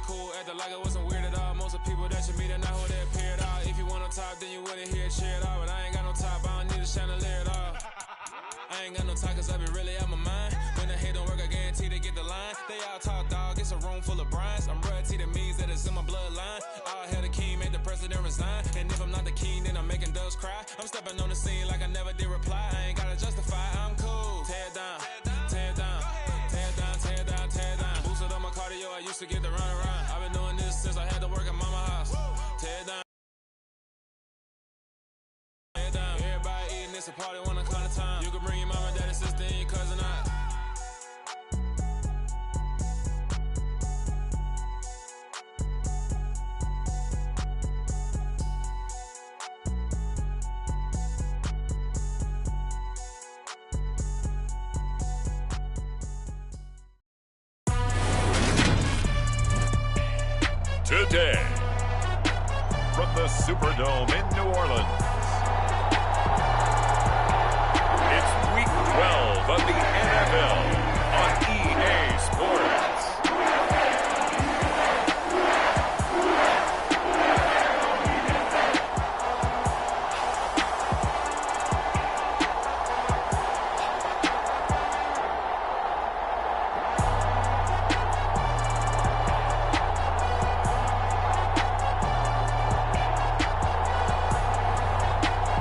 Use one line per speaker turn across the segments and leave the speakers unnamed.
cool, acting like it wasn't weird at all. Most of the people that you meet are not who they appear at all. If you want on top, then you wouldn't hear a cheer at all. But I ain't got no top, I don't need a chandelier at all. I ain't got no time, cause I be really out my mind. When the hate don't work, I guarantee they get the line. They all talk, dog, it's a room full of Bryans. I'm royalty, that means that it's in my bloodline. All hell the king, made the president resign. And if I'm not the king, then I'm making doves cry. I'm stepping on the scene like I never did reply. I ain't gotta justify, I'm cool. Tear down, tear down, tear down, tear down, tear down. Boosted on my cardio, I used to get the run around. I've been doing this since I had to work at mama house. Tear down. Everybody eating, it's a party when I come to time. You can bring your mama, daddy, sister, and your cousin out.
Today, from the Superdome in New Orleans, it's Week 12 of the NFL on EA Sports.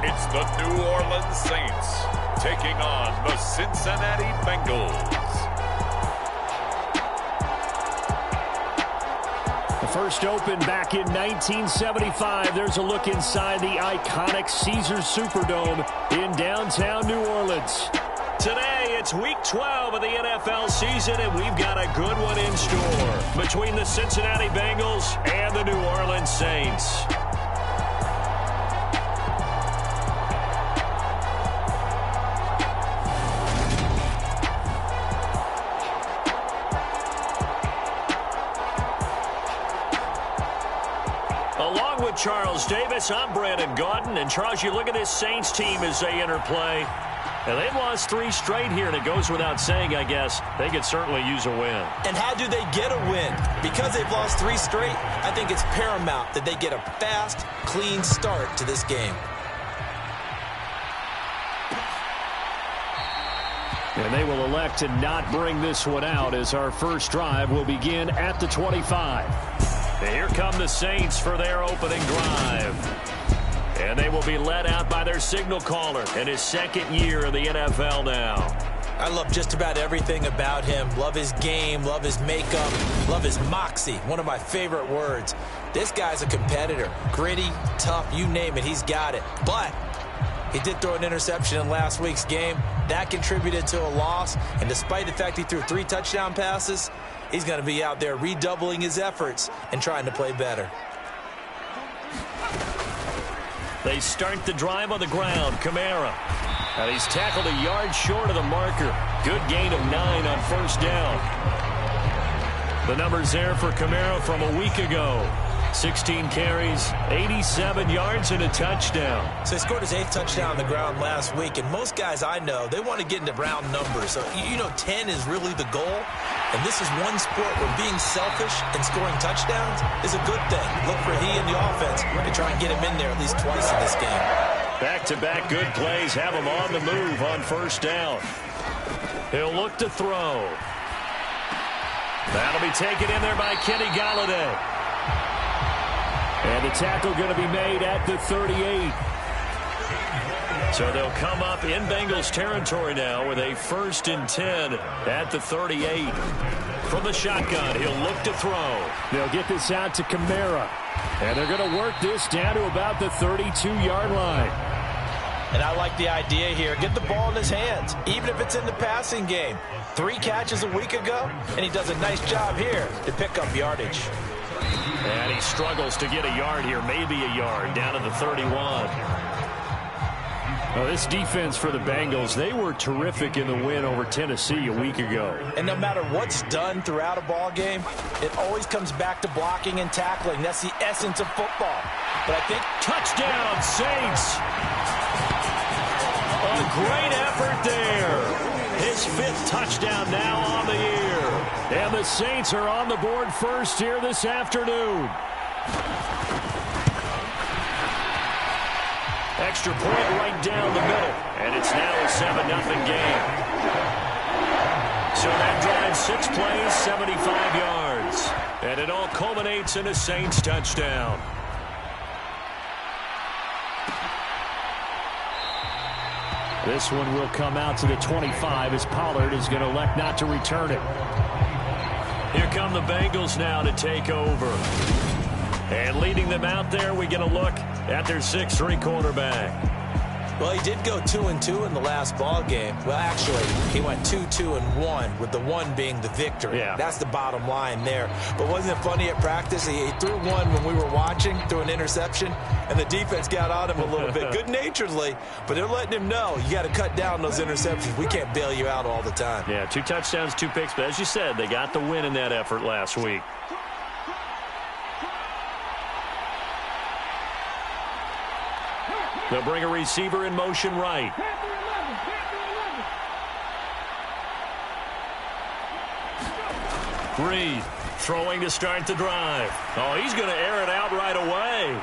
It's the New Orleans Saints taking on the Cincinnati Bengals.
The first opened back in 1975. There's a look inside the iconic Caesars Superdome in downtown New Orleans. Today, it's Week 12 of the NFL season, and we've got a good one in store between the Cincinnati Bengals and the New Orleans Saints. Along with Charles Davis, I'm Brandon Gaudin. And Charles, you look at this Saints team as they enter play. And they've lost 3 straight here, and it goes without saying, I guess, they could certainly use a win.
And how do they get a win? Because they've lost 3 straight, I think it's paramount that they get a fast, clean start to this game.
And they will elect to not bring this one out as our first drive will begin at the 25. And here come the Saints for their opening drive. And they will be led out by their signal caller in his second year in the NFL now.
I love just about everything about him. Love his game, love his makeup, love his moxie. One of my favorite words. This guy's a competitor. Gritty, tough, you name it, he's got it. But he did throw an interception in last week's game. That contributed to a loss. And despite the fact he threw 3 touchdown passes, he's going to be out there redoubling his efforts and trying to play better.
They start the drive on the ground. Kamara. And he's tackled a yard short of the marker. Good gain of 9 on first down. The numbers there for Kamara from a week ago. 16 carries, 87 yards, and a touchdown.
So he scored his 8th touchdown on the ground last week, and most guys I know, they want to get into round numbers. So, you know, 10 is really the goal, and this is one sport where being selfish and scoring touchdowns is a good thing. Look for he and the offense to try and get him in there at least twice in this game.
Back-to-back good plays have him on the move on first down. He'll look to throw. That'll be taken in there by Kenny Golladay. And the tackle going to be made at the 38. So they'll come up in Bengals territory now with a 1st and 10 at the 38. From the shotgun, he'll look to throw. They'll get this out to Kamara. And they're going to work this down to about the 32-yard line.
And I like the idea here. Get the ball in his hands, even if it's in the passing game. 3 catches a week ago, and he does a nice job here to pick up yardage.
And he struggles to get a yard here, maybe a yard, down to the 31. Well, this defense for the Bengals, they were terrific in the win over Tennessee a week ago.
And no matter what's done throughout a ball game, it always comes back to blocking and tackling. That's the essence of football. But I think
touchdown, Saints. A great effort there. His 5th touchdown now on the year. And the Saints are on the board first here this afternoon. Extra point right down the middle. And it's now a 7-0 game. So that drive, 6 plays, 75 yards. And it all culminates in a Saints touchdown. This one will come out to the 25 as Pollard is going to elect not to return it. Here come the Bengals now to take over. And leading them out there, we get a look at their 6'3" quarterback.
Well, he did go 2-2 in the last ball game. Well, actually, he went 2-2-1, with the 1 being the victory.
Yeah.
That's the bottom line there. But wasn't it funny at practice? He threw one when we were watching, threw an interception, and the defense got on him a little bit, good-naturedly. But they're letting him know, you got to cut down those interceptions. We can't bail you out all the time.
Yeah, 2 touchdowns, 2 picks. But as you said, they got the win in that effort last week. They'll bring a receiver in motion right. Reed throwing to start the drive. Oh, he's going to air it out right away.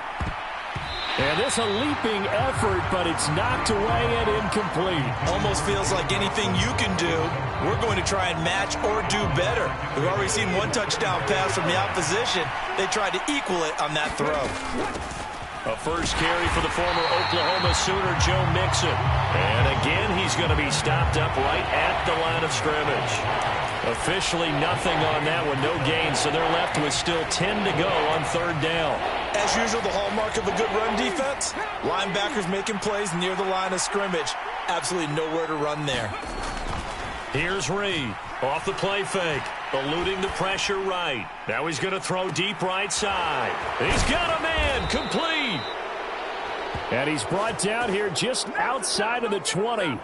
And this a leaping effort, but it's knocked away and incomplete.
Almost feels like anything you can do, we're going to try and match or do better. We've already seen 1 touchdown pass from the opposition. They tried to equal it on that throw.
A first carry for the former Oklahoma Sooner, Joe Mixon. And again, he's going to be stopped up right at the line of scrimmage. Officially nothing on that one, no gain, so they're left with still 10 to go on 3rd down.
As usual, the hallmark of a good run defense, linebackers making plays near the line of scrimmage. Absolutely nowhere to run there.
Here's Reed off the play fake, eluding the pressure right. Now he's going to throw deep right side. He's got a man, complete. And he's brought down here just outside of the 20.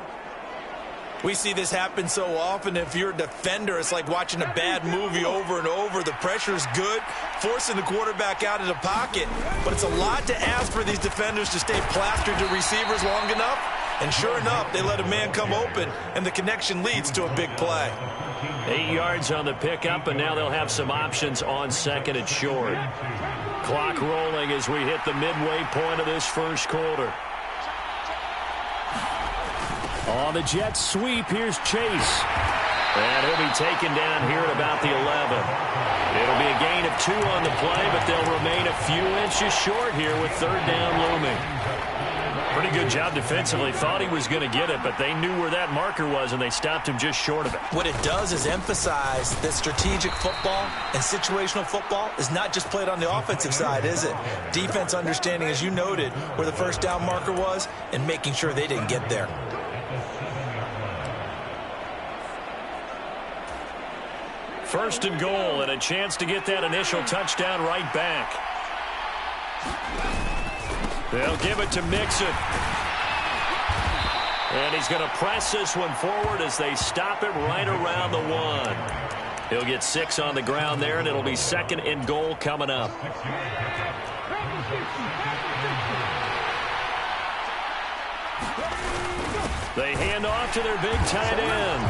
We see this happen so often. If you're a defender, it's like watching a bad movie over and over. The pressure's good, forcing the quarterback out of the pocket. But it's a lot to ask for these defenders to stay plastered to receivers long enough. And sure enough, they let a man come open, and the connection leads to a big play.
8 yards on the pickup, and now they'll have some options on 2nd and short. Clock rolling as we hit the midway point of this first quarter. On the Jets sweep, here's Chase. And he'll be taken down here at about the 11. It'll be a gain of 2 on the play, but they'll remain a few inches short here with 3rd down looming. Pretty good job defensively. Thought he was going to get it, but they knew where that marker was, and they stopped him just short of it.
What it does is emphasize that strategic football and situational football is not just played on the offensive side, is it? Defense understanding, as you noted, where the 1st down marker was and making sure they didn't get there.
First and goal, and a chance to get that initial touchdown right back. They'll give it to Mixon. And he's going to press this one forward as they stop it right around the 1. He'll get 6 on the ground there, and it'll be 2nd and goal coming up. They hand off to their big tight end.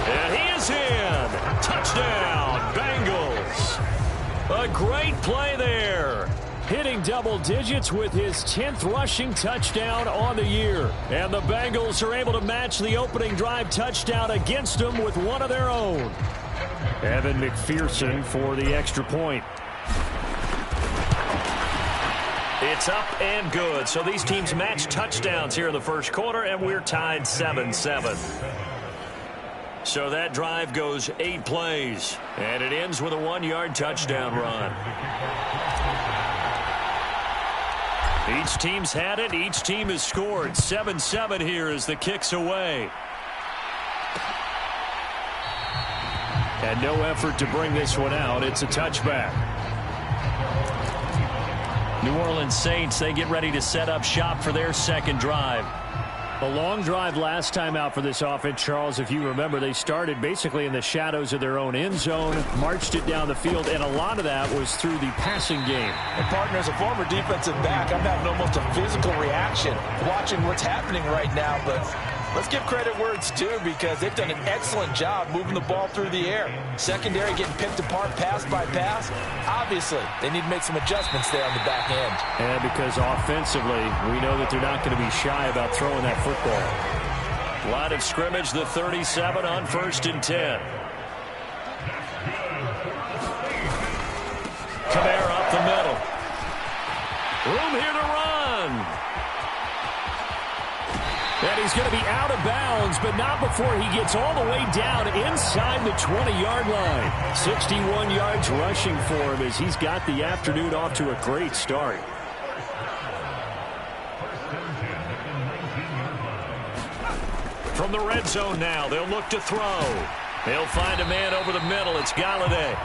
And he is in. Touchdown, Bengals. A great play there. Hitting double digits with his 10th rushing touchdown on the year. And the Bengals are able to match the opening drive touchdown against them with one of their own. Evan McPherson for the extra point. It's up and good. So these teams match touchdowns here in the first quarter, and we're tied 7-7. So that drive goes 8 plays, and it ends with a 1-yard touchdown run. Each team's had it. Each team has scored. 7-7 here as the kick's away. And no effort to bring this one out. It's a touchback. New Orleans Saints, they get ready to set up shop for their 2nd drive. A long drive last time out for this offense, Charles. If you remember, they started basically in the shadows of their own end zone, marched it down the field, and a lot of that was through the passing game.
And, partner, as a former defensive back, I'm having almost a physical reaction watching what's happening right now. But let's give credit where it's due because they've done an excellent job moving the ball through the air. Secondary getting picked apart pass by pass. Obviously, they need to make some adjustments there on the back end.
And because offensively, we know that they're not going to be shy about throwing that football. Line of scrimmage, the 37 on 1st and 10. Kamara up the middle. Room here to run. And he's going to be out of bounds, but not before he gets all the way down inside the 20-yard line. 61 yards rushing for him as he's got the afternoon off to a great start. From the red zone now, they'll look to throw. They'll find a man over the middle. It's Galladay.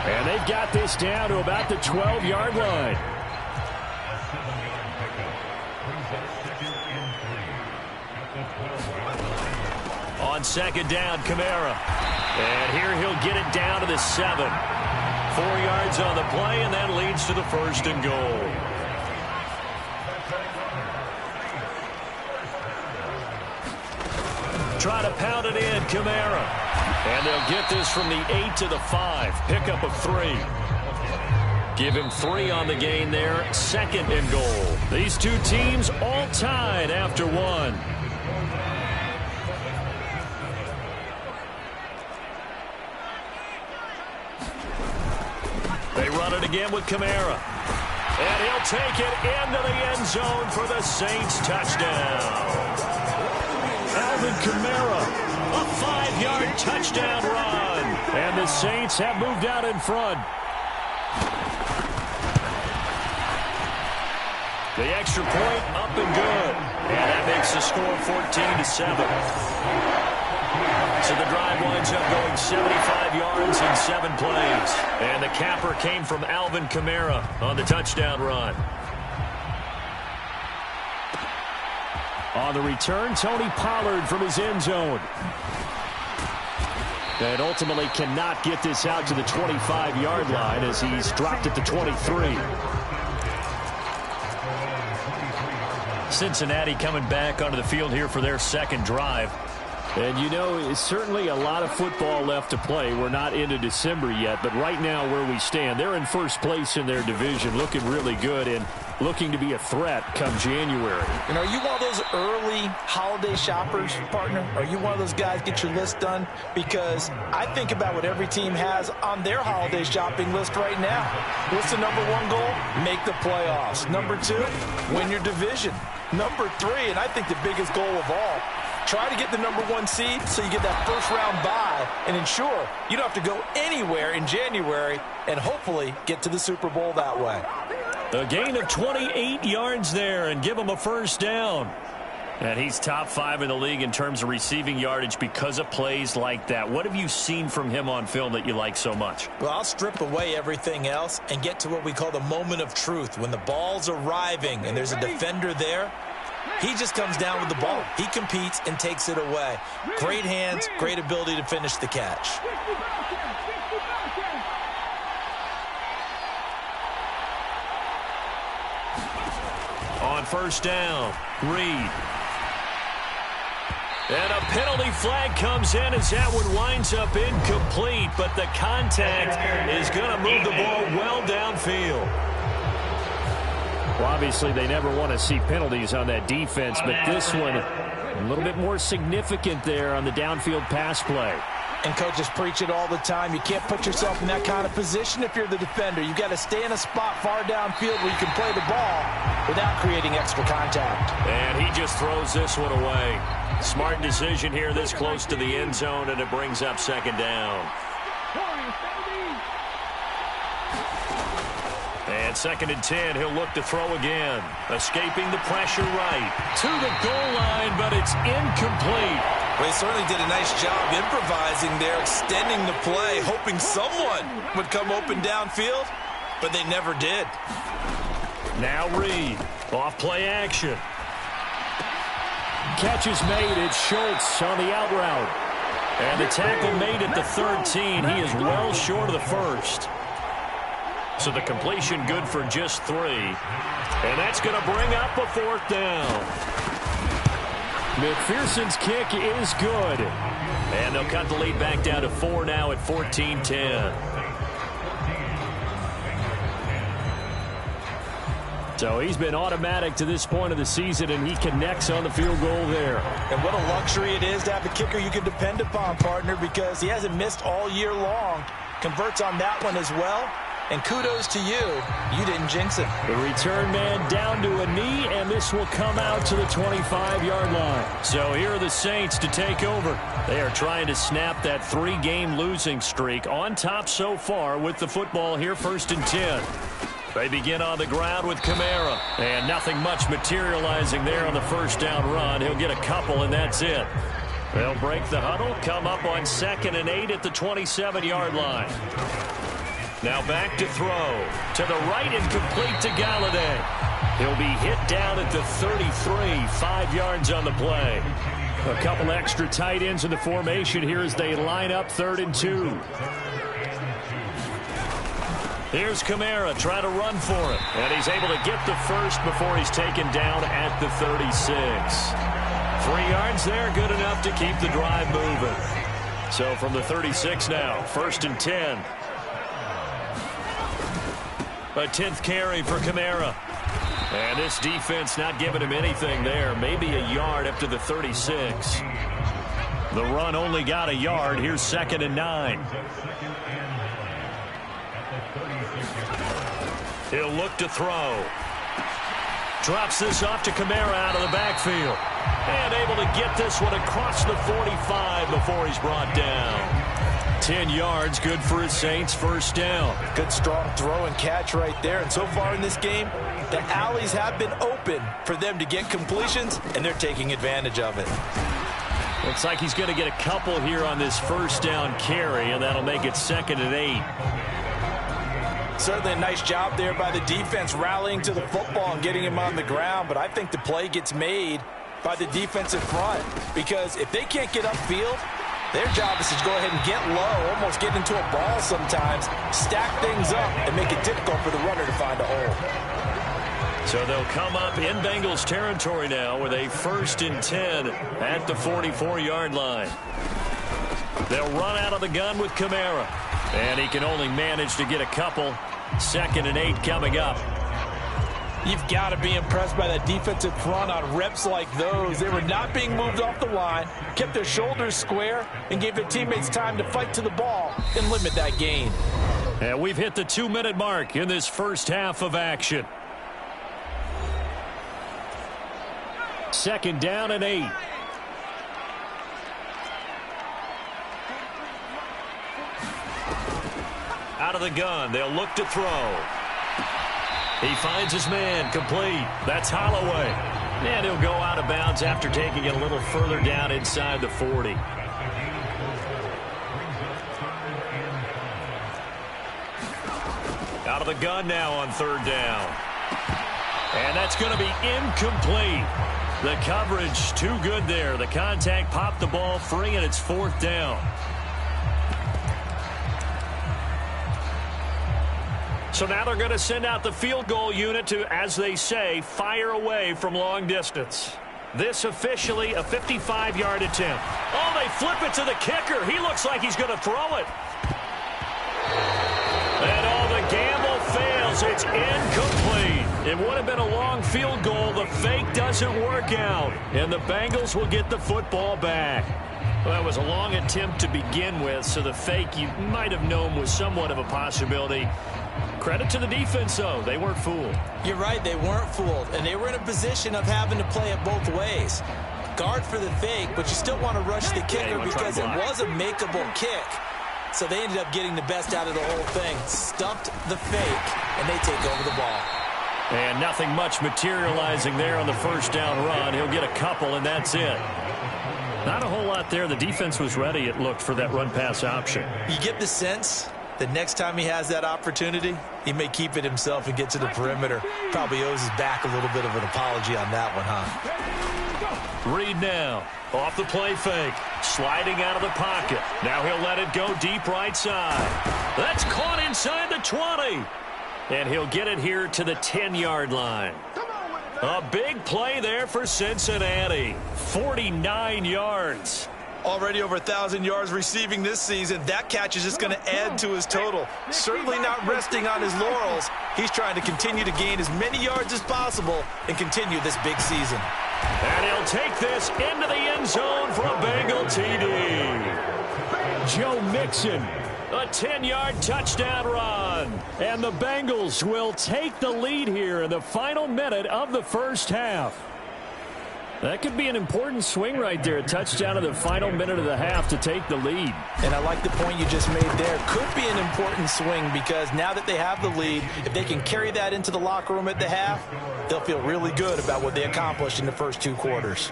And they've got this down to about the 12-yard line. On 2nd down, Kamara. And here he'll get it down to the 7. 4 yards on the play, and that leads to the 1st and goal. Try to pound it in, Kamara. And they'll get this from the 8 to the 5. Pickup of 3. Give him 3 on the gain there. 2nd and goal. These two teams all tied after 1. They run it again with Kamara. And he'll take it into the end zone for the Saints touchdown. Alvin Kamara, a 5-yard touchdown run. And the Saints have moved out in front. The extra point up and good. And that makes the score 14-7. So the drive winds up going 75 yards in 7 plays. And the capper came from Alvin Kamara on the touchdown run. On the return, Tony Pollard from his end zone. And ultimately cannot get this out to the 25-yard line as he's dropped at the 23. Cincinnati coming back onto the field here for their 2nd drive. And, you know, it's certainly a lot of football left to play. We're not into December yet, but right now where we stand, they're in 1st place in their division, looking really good and looking to be a threat come January.
And are you one of those early holiday shoppers, partner? Are you one of those guys get your list done? Because I think about what every team has on their holiday shopping list right now. What's the number 1 goal? Make the playoffs. Number 2, win your division. Number 3, and I think the biggest goal of all, try to get the number 1 seed so you get that 1st round bye and ensure you don't have to go anywhere in January and hopefully get to the Super Bowl that way.
A gain of 28 yards there and give him a 1st down. And he's top 5 in the league in terms of receiving yardage because of plays like that. What have you seen from him on film that you like so much?
Well, I'll strip away everything else and get to what we call the moment of truth. When the ball's arriving and there's a defender there, he just comes down with the ball. He competes and takes it away. Great hands, great ability to finish the catch. On 1st down, Reed. And a penalty flag comes in as that one winds up incomplete, but the contact is going to move the ball well downfield. Well, obviously, they never want to see penalties on that defense, but this one a little bit more significant there on the downfield pass play. And coaches preach it all the time. You can't put yourself in that kind of position if you're the defender. You've got to stay in a spot far downfield where you can play the ball without creating extra contact.
And he just throws this one away. Smart decision here this close to the end zone, and it brings up 2nd down. And 2nd and 10, he'll look to throw again. Escaping the pressure right. To the goal line, but it's incomplete.
Well, he certainly did a nice job improvising there, extending the play, hoping someone would come open downfield, but they never did.
Now Reed, off play action. Catch is made. It's Schultz on the out route. And the tackle made at the 13. He is well short of the 1st. So the completion good for just 3. And that's going to bring up a 4th down. McPherson's kick is good. And they'll cut the lead back down to 4 now at 14-10. So he's been automatic to this point of the season, and he connects on the field goal there.
And what a luxury it is to have a kicker you can depend upon, partner, because he hasn't missed all year long. Converts on that one as well. And kudos to you. You didn't jinx it.
The return man down to a knee, and this will come out to the 25-yard line. So here are the Saints to take over. They are trying to snap that 3-game losing streak. On top so far with the football here, 1st and 10. They begin on the ground with Kamara. And nothing much materializing there on the first down run. He'll get a couple, and that's it. They'll break the huddle, come up on 2nd and 8 at the 27-yard line. Now back to throw. To the right and complete to Galladay. He'll be hit down at the 33, 5 yards on the play. A couple extra tight ends in the formation here as they line up 3rd and 2. Here's Kamara trying to run for it. And he's able to get the first before he's taken down at the 36. 3 yards there, good enough to keep the drive moving. So from the 36 now, 1st and 10. A 10th carry for Kamara. And this defense not giving him anything there. Maybe a yard up to the 36. The run only got a yard. Here's 2nd and 9. He'll look to throw. Drops this off to Kamara out of the backfield. And able to get this one across the 45 before he's brought down. 10 yards, good for his Saints, 1st down. Good strong throw and catch right there. And so far in this game, the alleys have been open for them to get completions, and they're taking advantage of it. Looks like he's going to get a couple here on this 1st down carry, and that'll make it 2nd and 8. Certainly a nice job there by the defense rallying to the football and getting him on the ground, but I think the play gets made by the defensive front, because if they can't get upfield, their job is to go ahead and get low, almost get into a ball sometimes, stack things up, and make it difficult for the runner to find a hole. So they'll come up in Bengals territory now with a 1st and 10 at the 44-yard line. They'll run out of the gun with Kamara, and he can only manage to get a couple. 2nd and 8 coming up. You've got to be impressed by that defensive front on reps like those. They were not being moved off the line, kept their shoulders square, and gave their teammates time to fight to the ball and limit that gain. And we've hit the 2-minute mark in this first half of action. 2nd down and 8. Out of the gun, they'll look to throw. He finds his man, complete. That's Holloway. And he'll go out of bounds after taking it a little further down inside the 40. Out of the gun now on 3rd down. And that's going to be incomplete. The coverage too good there. The contact popped the ball free, and it's 4th down. So now they're going to send out the field goal unit to, as they say, fire away from long distance. This officially a 55-yard attempt. Oh, they flip it to the kicker. He looks like he's going to throw it. And the gamble fails. It's incomplete. It would have been a long field goal. The fake doesn't work out. And the Bengals will get the football back. Well, that was a long attempt to begin with, so the fake you might have known was somewhat of a possibility. Credit to the defense, though. They weren't fooled. You're right. They weren't fooled. And they were in a position of having to play it both ways. Guard for the fake, but you still want to rush the kicker because it was a makeable kick. So they ended up getting the best out of the whole thing. Stumped the fake, and they take over the ball. And nothing much materializing there on the 1st down run. He'll get a couple, and that's it. Not a whole lot there. The defense was ready, it looked, for that run-pass option. You get the sense that next time he has that opportunity, he may keep it himself and get to the perimeter. Probably owes his back a little bit of an apology on that one, huh? Reed now, off the play fake, sliding out of the pocket. Now he'll let it go deep right side. That's caught inside the 20. And he'll get it here to the 10-yard line. A big play there for Cincinnati. 49 yards.
Already over 1,000 yards receiving this season. That catch is just going to add to his total. Certainly not resting on his laurels. He's trying to continue to gain as many yards as possible and continue this big season.
And he'll take this into the end zone for a Bengal TD. Joe Mixon, a 10-yard touchdown run. And the Bengals will take the lead here in the final minute of the first half. That could be an important swing right there. A touchdown in the final minute of the half to take the lead.
And I like the point you just made there. Could be an important swing because now that they have the lead, if they can carry that into the locker room at the half, they'll feel really good about what they accomplished in the first 2 quarters.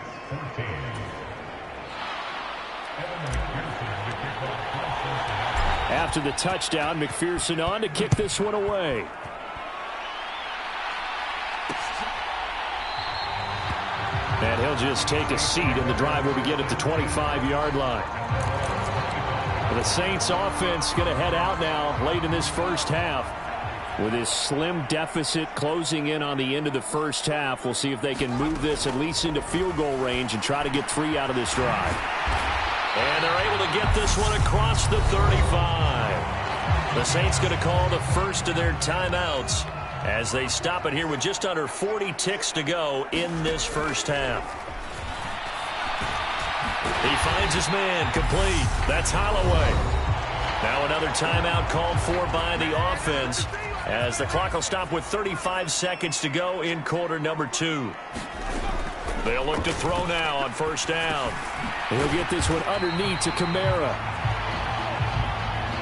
After the touchdown, McPherson on to kick this one away. And he'll just take a seat, and the drive will begin at the 25-yard line. The Saints offense going to head out now late in this first half. With this slim deficit closing in on the end of the first half, we'll see if they can move this at least into field goal range and try to get 3 out of this drive. And they're able to get this one across the 35. The Saints going to call the first of their timeouts as they stop it here with just under 40 ticks to go in this first half. He finds his man complete. That's Holloway. Now another timeout called for by the offense as the clock will stop with 35 seconds to go in quarter number 2. They'll look to throw now on first down. He'll get this one underneath to Kamara.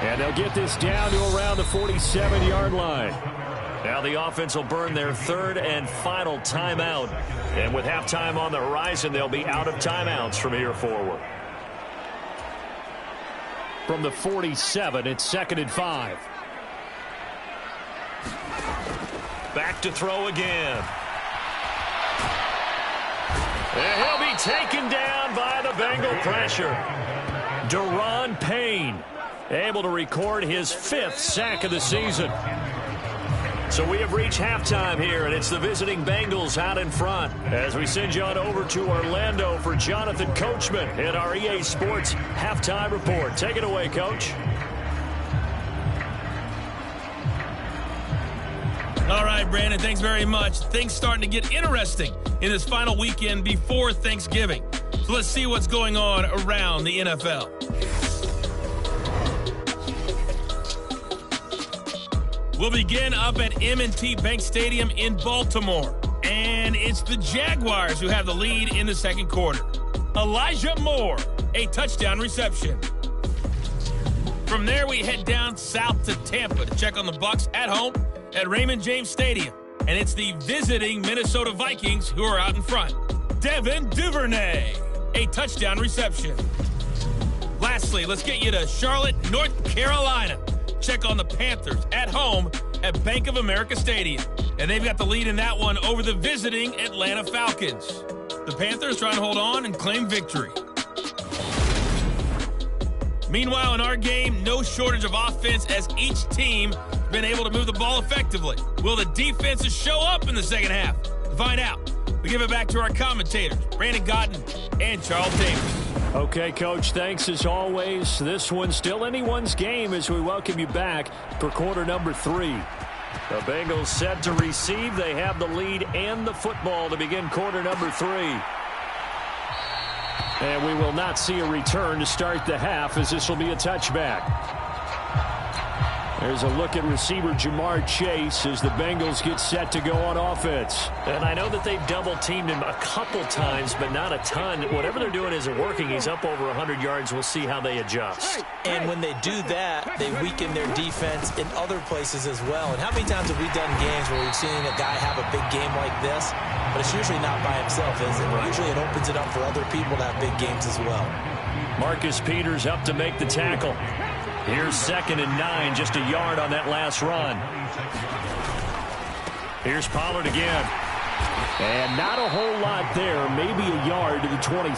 And they'll get this down to around the 47-yard line. Now the offense will burn their 3rd and final timeout. And with halftime on the horizon, they'll be out of timeouts from here forward. From the 47, it's 2nd and 5. Back to throw again. And he'll be taken down by the Bengal pressure. Deron Payne able to record his 5th sack of the season. So we have reached halftime here, and it's the visiting Bengals out in front. As we send you on over to Orlando for Jonathan Coachman in our EA Sports Halftime Report. Take it away, Coach.
All right, Brandon, thanks very much. Things starting to get interesting in this final weekend before Thanksgiving. So let's see what's going on around the NFL. We'll begin up at M&T Bank Stadium in Baltimore. And it's the Jaguars who have the lead in the second quarter. Elijah Moore, a touchdown reception. From there, we head down south to Tampa to check on the Bucs at home at Raymond James Stadium. And it's the visiting Minnesota Vikings who are out in front. Devin Duvernay, a touchdown reception. Lastly, let's get you to Charlotte, North Carolina. Check on the Panthers at home at Bank of America Stadium. And they've got the lead in that one over the visiting Atlanta Falcons. The Panthers trying to hold on and claim victory. Meanwhile, in our game, no shortage of offense as each team been able to move the ball effectively. Will the defenses show up in the second half? To find out, we give it back to our commentators, Brandon Godden and Charles Davis.
Okay, Coach, thanks as always. This one's still anyone's game as we welcome you back for quarter number 3. The Bengals set to receive. They have the lead and the football to begin quarter number 3. And we will not see a return to start the half as this will be a touchback. There's a look at receiver Jamar Chase as the Bengals get set to go on offense. And I know that they've double-teamed him a couple times, but not a ton. Whatever they're doing isn't working. He's up over 100 yards. We'll see how they adjust.
And when they do that, they weaken their defense in other places as well. And how many times have we done games where we've seen a guy have a big game like this, but it's usually not by himself, is it? Usually it opens it up for other people to have big games as well.
Marcus Peters up to make the tackle. Here's 2nd and 9, just a yard on that last run. Here's Pollard again. And not a whole lot there, maybe a yard to the 27.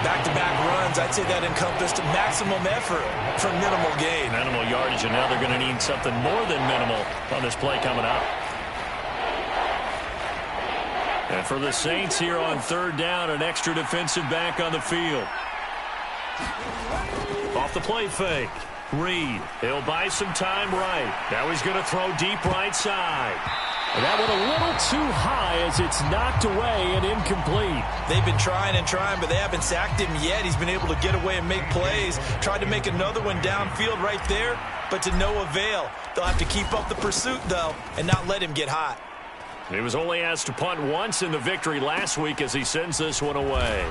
Back-to-back runs, I'd say that encompassed maximum effort for minimal gain.
Minimal yardage, and now they're going to need something more than minimal on this play coming up. And for the Saints here on third down, an extra defensive back on the field. Off the play fake. Reed, he'll buy some time right. Now he's going to throw deep right side. And that one a little too high as it's knocked away and incomplete.
They've been trying and trying, but they haven't sacked him yet. He's been able to get away and make plays. Tried to make another one downfield right there, but to no avail. They'll have to keep up the pursuit, though, and not let him get hot.
He was only asked to punt once in the victory last week as he sends this one away.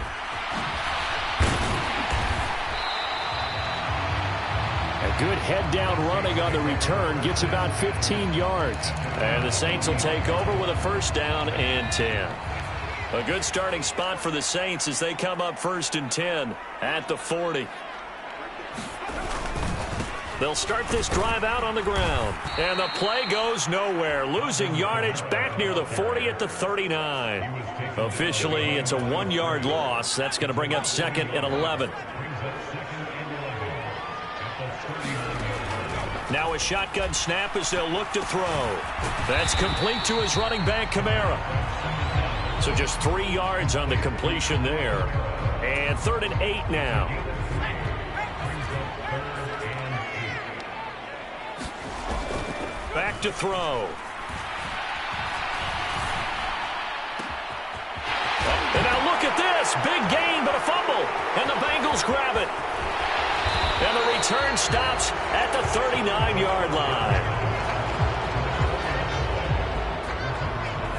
A good head-down running on the return gets about 15 yards. And the Saints will take over with a first down and 10. A good starting spot for the Saints as they come up first and 10 at the 40. They'll start this drive out on the ground. And the play goes nowhere. Losing yardage back near the 40 at the 39. Officially, it's a 1-yard loss. That's going to bring up second and 11. Now a shotgun snap as they'll look to throw. That's complete to his running back, Kamara. So just 3 yards on the completion there. And 3rd and 8 now. Back to throw. And now look at this. Big gain, but a fumble. And the Bengals grab it. And the return stops at the 39-yard line.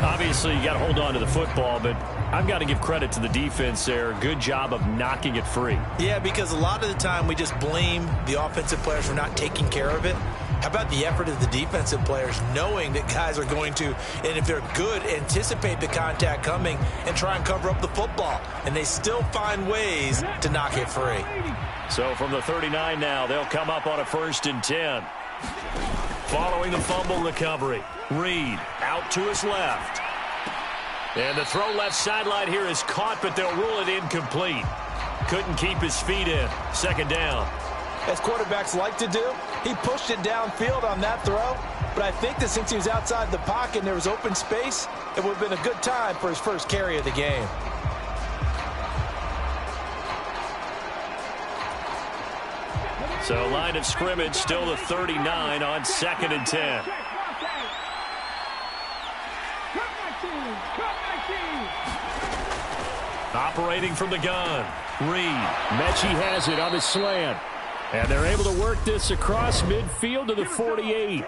Obviously, you got to hold on to the football, but I've got to give credit to the defense there. Good job of knocking it free.
Yeah, because a lot of the time we just blame the offensive players for not taking care of it. How about the effort of the defensive players knowing that guys are going to, and if they're good, anticipate the contact coming and try and cover up the football. And they still find ways to knock it free.
So from the 39 now, they'll come up on a 1st and 10. Following the fumble recovery, Reed out to his left. And the throw left sideline here is caught, but they'll rule it incomplete. Couldn't keep his feet in. 2nd down.
As quarterbacks like to do, he pushed it downfield on that throw. But I think that since he was outside the pocket and there was open space, it would have been a good time for his first carry of the game.
So line of scrimmage still the 39 on 2nd and 10. Operating from the gun. Reed. Mechie has it on the slant. And they're able to work this across midfield to the 48.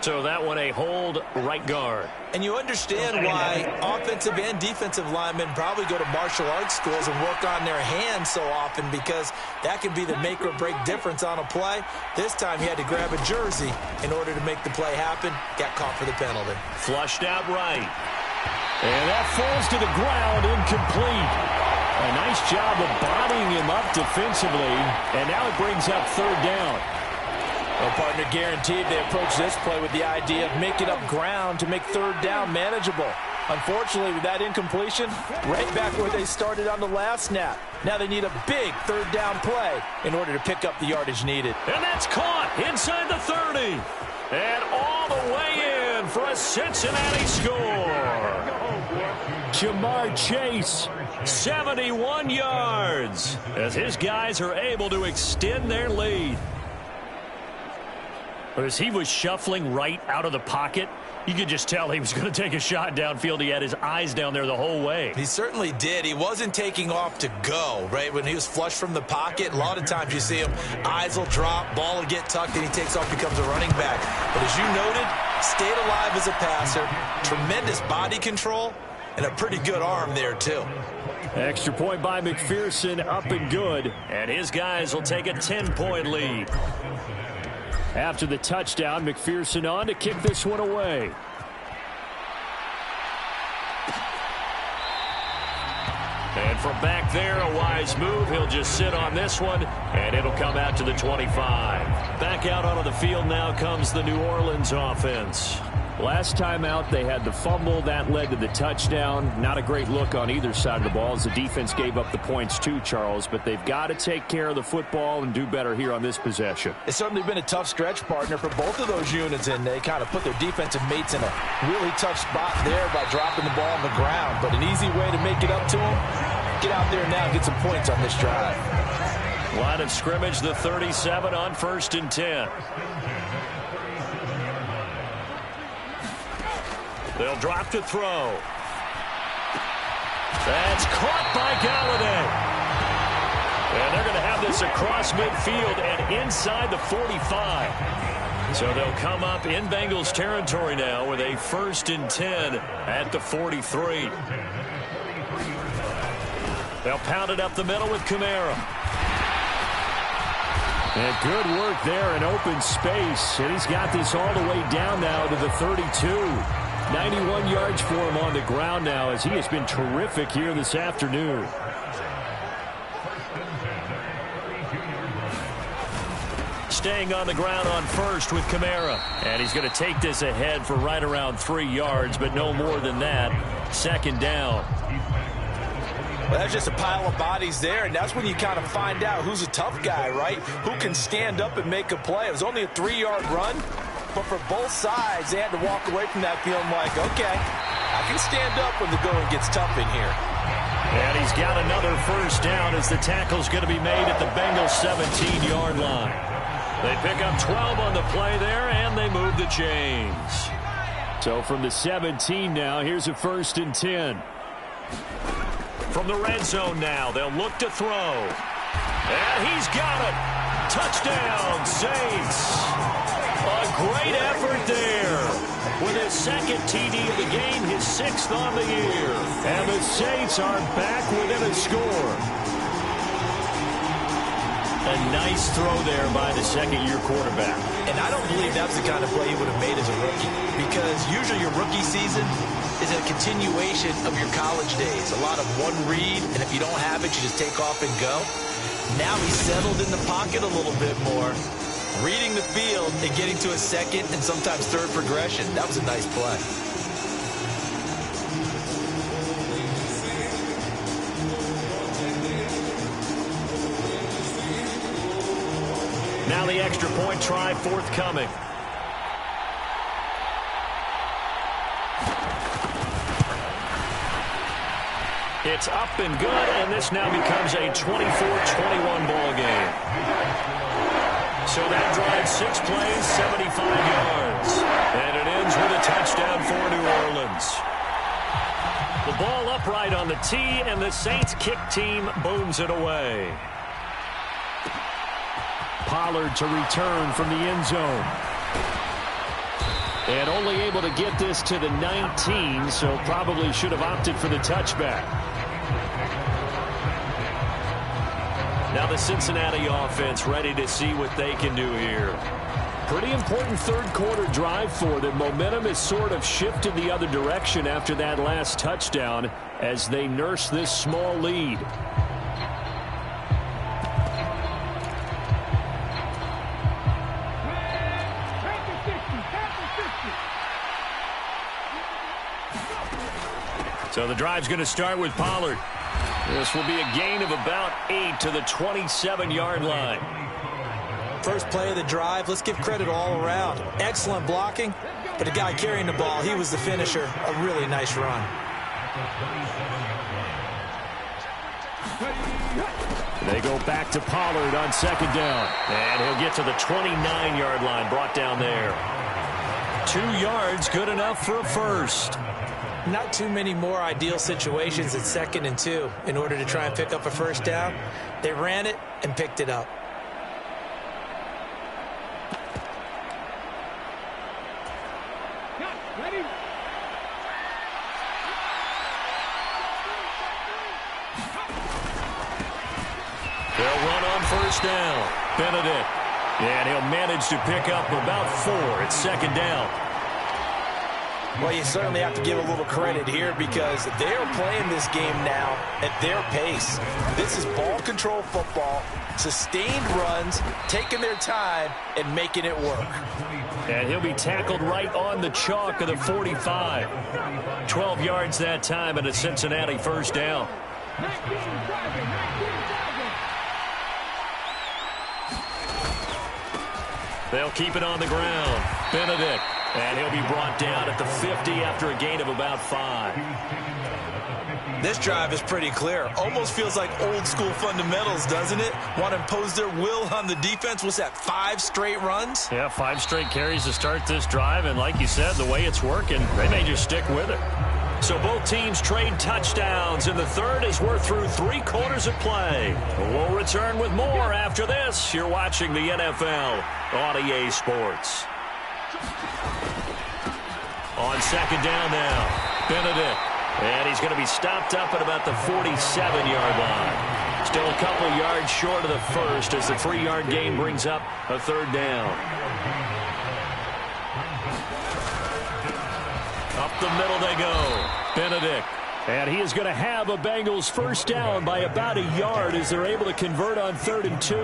So that one a hold right guard.
And you understand why offensive and defensive linemen probably go to martial arts schools and work on their hands so often, because that can be the make or break difference on a play. This time he had to grab a jersey in order to make the play happen. Got caught for the penalty.
Flushed out right. And that falls to the ground, incomplete. A nice job of bodying him up defensively. And now it brings up 3rd down.
Well, partner, guaranteed they approach this play with the idea of making up ground to make 3rd down manageable. Unfortunately, with that incompletion, right back where they started on the last snap. Now they need a big 3rd down play in order to pick up the yardage needed.
And that's caught inside the 30. And all the way in for a Cincinnati score. Jamar Chase, 71 yards, as his guys are able to extend their lead. But as he was shuffling right out of the pocket, you could just tell he was going to take a shot downfield. He had his eyes down there the whole way.
He certainly did. He wasn't taking off to go, right? When he was flushed from the pocket, a lot of times you see him, eyes will drop, ball will get tucked, and he takes off, becomes a running back. But as you noted, stayed alive as a passer, tremendous body control, and a pretty good arm there, too.
Extra point by McPherson, up and good. And his guys will take a 10-point lead. After the touchdown, McPherson on to kick this one away. And from back there, a wise move. He'll just sit on this one, and it'll come out to the 25. Back out onto the field now comes the New Orleans offense. Last time out, they had the fumble. That led to the touchdown. Not a great look on either side of the ball as the defense gave up the points too, Charles. But they've got to take care of the football and do better here on this possession.
It's certainly been a tough stretch, partner, for both of those units, and they kind of put their defensive mates in a really tough spot there by dropping the ball on the ground. But an easy way to make it up to them, get out there now and get some points on this drive.
Line of scrimmage, the 37 on 1st and 10. They'll drop to throw. That's caught by Galladay. And they're going to have this across midfield and inside the 45. So they'll come up in Bengals territory now with a 1st and 10 at the 43. They'll pound it up the middle with Kamara. And good work there in open space. And he's got this all the way down now to the 32. 91 yards for him on the ground now as he has been terrific here this afternoon. Staying on the ground on 1st with Kamara. And he's going to take this ahead for right around 3 yards, but no more than that. 2nd down.
Well, that's just a pile of bodies there, and that's when you kind of find out who's a tough guy, right? Who can stand up and make a play. It was only a 3-yard run. But for both sides, they had to walk away from that feeling like, okay, I can stand up when the going gets tough in here.
And he's got another 1st down as the tackle's going to be made at the Bengals 17-yard line. They pick up 12 on the play there, and they move the chains. So from the 17 now, here's a 1st and 10. From the red zone now, they'll look to throw. And he's got it. Touchdown, Saints. A great effort there. With his 2nd TD of the game, his 6th on the year. And the Saints are back within a score. A nice throw there by the 2nd-year quarterback.
And I don't believe that's the kind of play he would have made as a rookie. Because usually your rookie season is a continuation of your college days. A lot of one read, and if you don't have it, you just take off and go. Now he's settled in the pocket a little bit more, reading the field and getting to a 2nd and sometimes 3rd progression. That was a nice play.
Now the extra point try forthcoming. It's up and good, and this now becomes a 24-21 ball game. So that drives 6 plays, 75 yards. And it ends with a touchdown for New Orleans. The ball upright on the tee, and the Saints kick team booms it away. Pollard to return from the end zone. And only able to get this to the 19, so probably should have opted for the touchback. Now the Cincinnati offense ready to see what they can do here. Pretty important 3rd quarter drive for them. Momentum has sort of shifted the other direction after that last touchdown as they nurse this small lead. So the drive's going to start with Pollard. This will be a gain of about 8 to the 27-yard line.
First play of the drive, let's give credit all around. Excellent blocking, but the guy carrying the ball, he was the finisher. A really nice run.
They go back to Pollard on 2nd down. And he'll get to the 29-yard line, brought down there. 2 yards, good enough for a 1st.
Not too many more ideal situations at 2nd and 2 in order to try and pick up a 1st down. They ran it and picked it up.
They'll run on 1st down. Benedict. And he'll manage to pick up about 4 at 2nd down.
Well, you certainly have to give a little credit here because they are playing this game now at their pace. This is ball control football, sustained runs, taking their time, and making it work.
And he'll be tackled right on the chalk of the 45. 12 yards that time and a Cincinnati first down. They'll keep it on the ground. Benedict. And he'll be brought down at the 50 after a gain of about 5.
This drive is pretty clear. Almost feels like old school fundamentals, doesn't it? Want to impose their will on the defense. What's that, 5 straight runs?
Yeah, 5 straight carries to start this drive. And like you said, the way it's working, they may just stick with it. So both teams trade touchdowns in the third as we're through 3 quarters of play. We'll return with more after this. You're watching the NFL on EA Sports. On second down now, Benedict. And he's going to be stopped up at about the 47-yard line. Still a couple yards short of the first as the 3-yard gain brings up a third down. Up the middle they go. Benedict. And he is going to have a Bengals first down by about a yard as they're able to convert on 3rd and 2.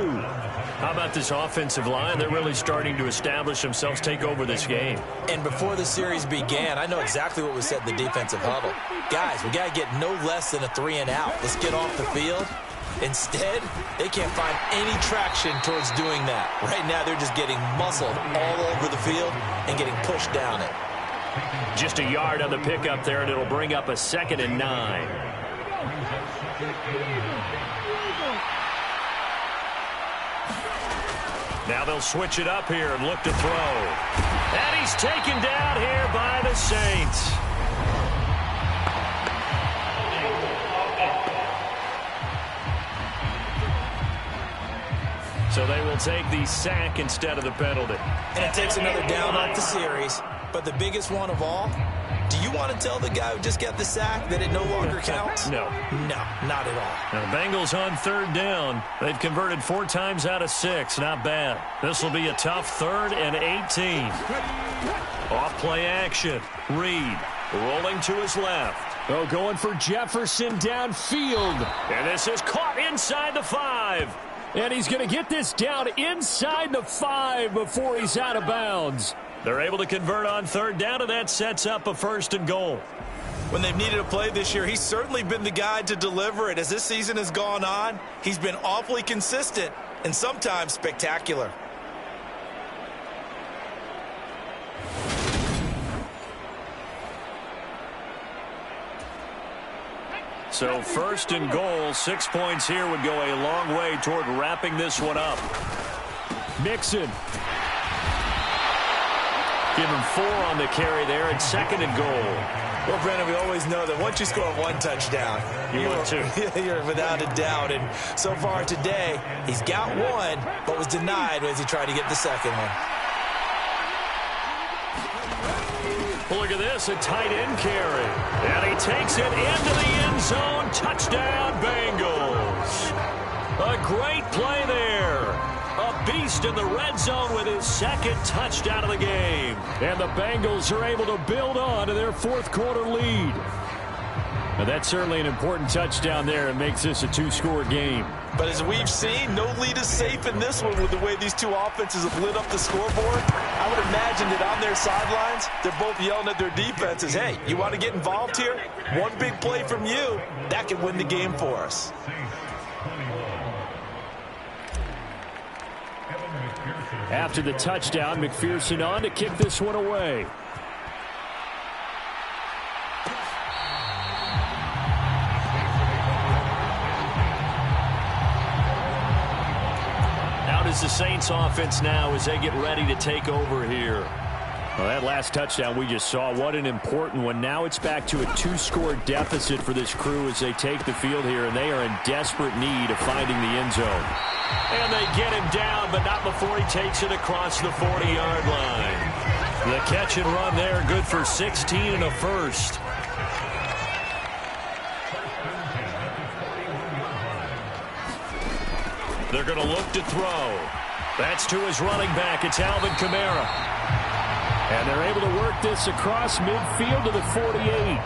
How about this offensive line? They're really starting to establish themselves, take over this game.
And before the series began, I know exactly what was said in the defensive huddle. Guys, we got to get no less than a 3 and out. Let's get off the field. Instead, they can't find any traction towards doing that. Right now, they're just getting muscled all over the field and getting pushed down it.
Just a yard on the pickup there, and it'll bring up a 2nd and 9. Now they'll switch it up here and look to throw. And he's taken down here by the Saints. So they will take the sack instead of the penalty.
And it takes another down off the series. But the biggest one of all, do you want to tell the guy who just got the sack that it no longer counts?
No.
No, not at all.
Now the Bengals on 3rd down. They've converted 4 times out of 6. Not bad. This will be a tough 3rd and 18. Off play action. Reed rolling to his left. Oh, going for Jefferson downfield. And this is caught inside the 5. And he's going to get this down inside the 5 before he's out of bounds. They're able to convert on 3rd down, and that sets up a 1st and goal.
When they've needed a play this year, he's certainly been the guy to deliver it. As this season has gone on, he's been awfully consistent and sometimes spectacular.
So 1st and goal, 6 points here would go a long way toward wrapping this one up. Mixon. Give him 4 on the carry there, and 2nd and goal.
Well, Brandon, we always know that once you score 1 touchdown, you're without a doubt. And so far today, he's got 1, but was denied as he tried to get the 2nd one.
Well, look at this, a tight end carry. And he takes it into the end zone. Touchdown, Bengals. A great play there. A beast in the red zone with his 2nd touchdown of the game. And the Bengals are able to build on to their 4th quarter lead. Now that's certainly an important touchdown there and makes this a 2-score game.
But as we've seen, no lead is safe in this one with the way these two offenses have lit up the scoreboard. I would imagine that on their sidelines, they're both yelling at their defenses, hey, you want to get involved here? One big play from you, that can win the game for us.
After the touchdown, McPherson on to kick this one away. Out is the Saints offense now as they get ready to take over here. Well, that last touchdown we just saw, what an important one. Now it's back to a 2-score deficit for this crew as they take the field here, and they are in desperate need of finding the end zone. And they get him down, but not before he takes it across the 40-yard line. The catch and run there, good for 16 and a first. They're going to look to throw. That's to his running back. It's Alvin Kamara. And they're able to work this across midfield to the 48.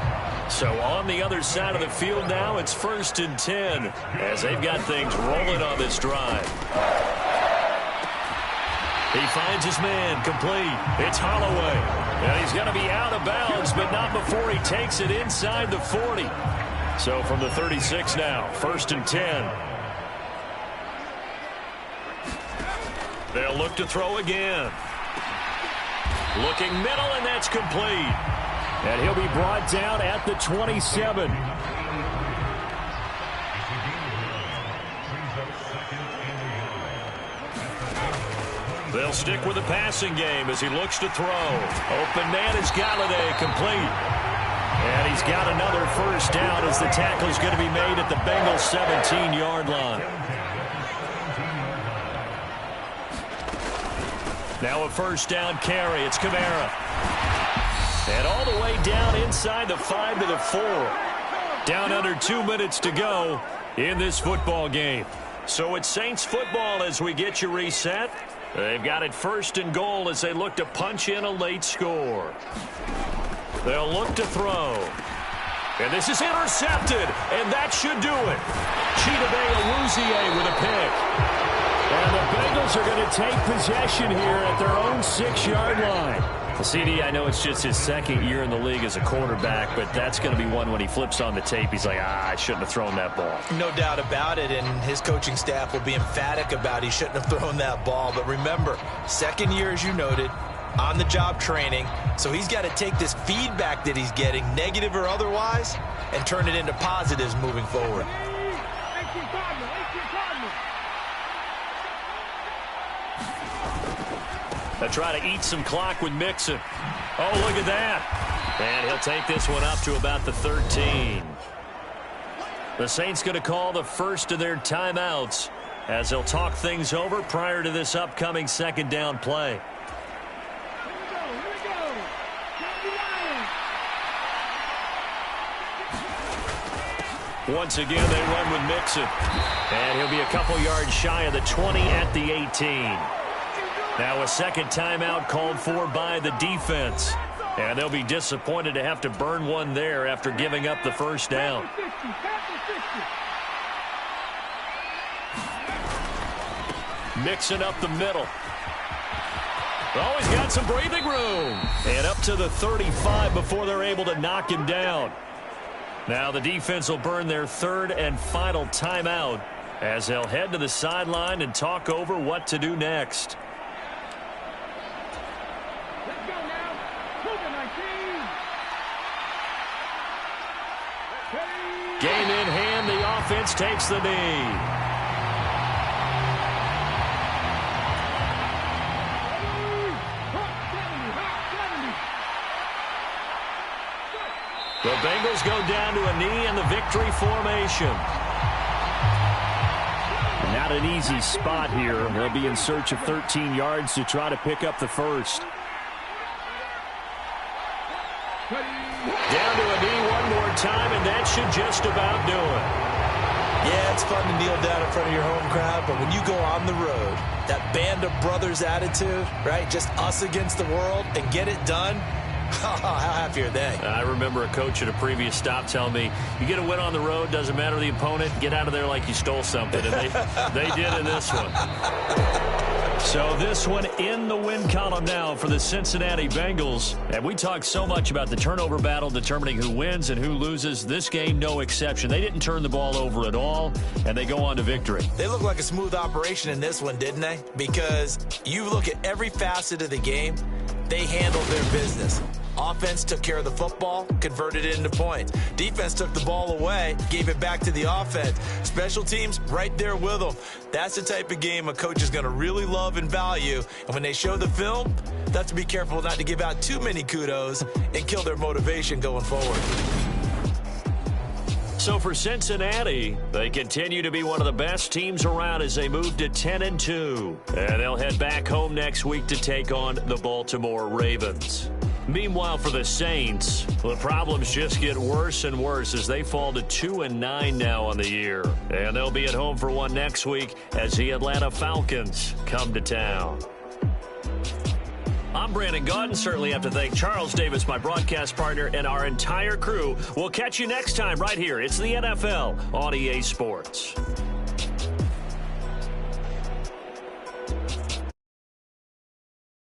So on the other side of the field now, it's 1st and 10 as they've got things rolling on this drive. He finds his man, complete. It's Holloway. And he's going to be out of bounds, but not before he takes it inside the 40. So from the 36 now, 1st and 10. They'll look to throw again. Looking middle, and that's complete. And he'll be brought down at the 27. They'll stick with the passing game as he looks to throw. Open man is Galladay, complete. And he's got another first down as the tackle's going to be made at the Bengals' 17-yard line. Now a first down carry. It's Kamara. And all the way down inside the 5 to the 4. Down under 2 minutes to go in this football game. So it's Saints football as we get you reset. They've got it 1st and goal as they look to punch in a late score. They'll look to throw. And this is intercepted. And that should do it. Chidobe Awuzie with a pick. And the Bengals are going to take possession here at their own 6-yard line. Well, CD, I know it's just his 2nd year in the league as a quarterback, but that's going to be one when he flips on the tape. He's like, I shouldn't have thrown that ball.
No doubt about it, and his coaching staff will be emphatic about he shouldn't have thrown that ball. But remember, 2nd year, as you noted, on-the-job training. So he's got to take this feedback that he's getting, negative or otherwise, and turn it into positives moving forward.
They'll try to eat some clock with Mixon. Oh, look at that. And he'll take this one up to about the 13. The Saints going to call the first of their timeouts as they'll talk things over prior to this upcoming 2nd down play. Once again, they run with Mixon. And he'll be a couple yards shy of the 20 at the 18. Now a 2nd timeout called for by the defense. And they'll be disappointed to have to burn one there after giving up the first down. Mixing up the middle. Oh, he's got some breathing room. And up to the 35 before they're able to knock him down. Now the defense will burn their 3rd and final timeout as they'll head to the sideline and talk over what to do next. Game in hand, the offense takes the knee. The Bengals go down to a knee in the victory formation. Not an easy spot here. They'll be in search of 13 yards to try to pick up the first. Down to a knee one more time, and that should just about do it.
Yeah, it's fun to kneel down in front of your home crowd, but when you go on the road, that band of brothers attitude, right, just us against the world, and get it done, how happy are they?
I remember a coach at a previous stop telling me, you get a win on the road, doesn't matter the opponent, get out of there like you stole something, and they did in this one. So this one in the win column now for the Cincinnati Bengals. And we talked so much about the turnover battle determining who wins and who loses. This game, no exception. They didn't turn the ball over at all, and they go on to victory.
They look like a smooth operation in this one, didn't they? Because you look at every facet of the game, they handled their business. Offense took care of the football, converted it into points. Defense took the ball away, gave it back to the offense. Special teams right there with them. That's the type of game a coach is going to really love and value. And when they show the film, they have to be careful not to give out too many kudos and kill their motivation going forward.
So for Cincinnati, they continue to be one of the best teams around as they move to 10-2. And they'll head back home next week to take on the Baltimore Ravens. Meanwhile, for the Saints, the problems just get worse and worse as they fall to 2-9 now on the year. And they'll be at home for one next week as the Atlanta Falcons come to town. I'm Brandon Gaudin. Certainly have to thank Charles Davis, my broadcast partner, and our entire crew. We'll catch you next time right here. It's the NFL on EA Sports.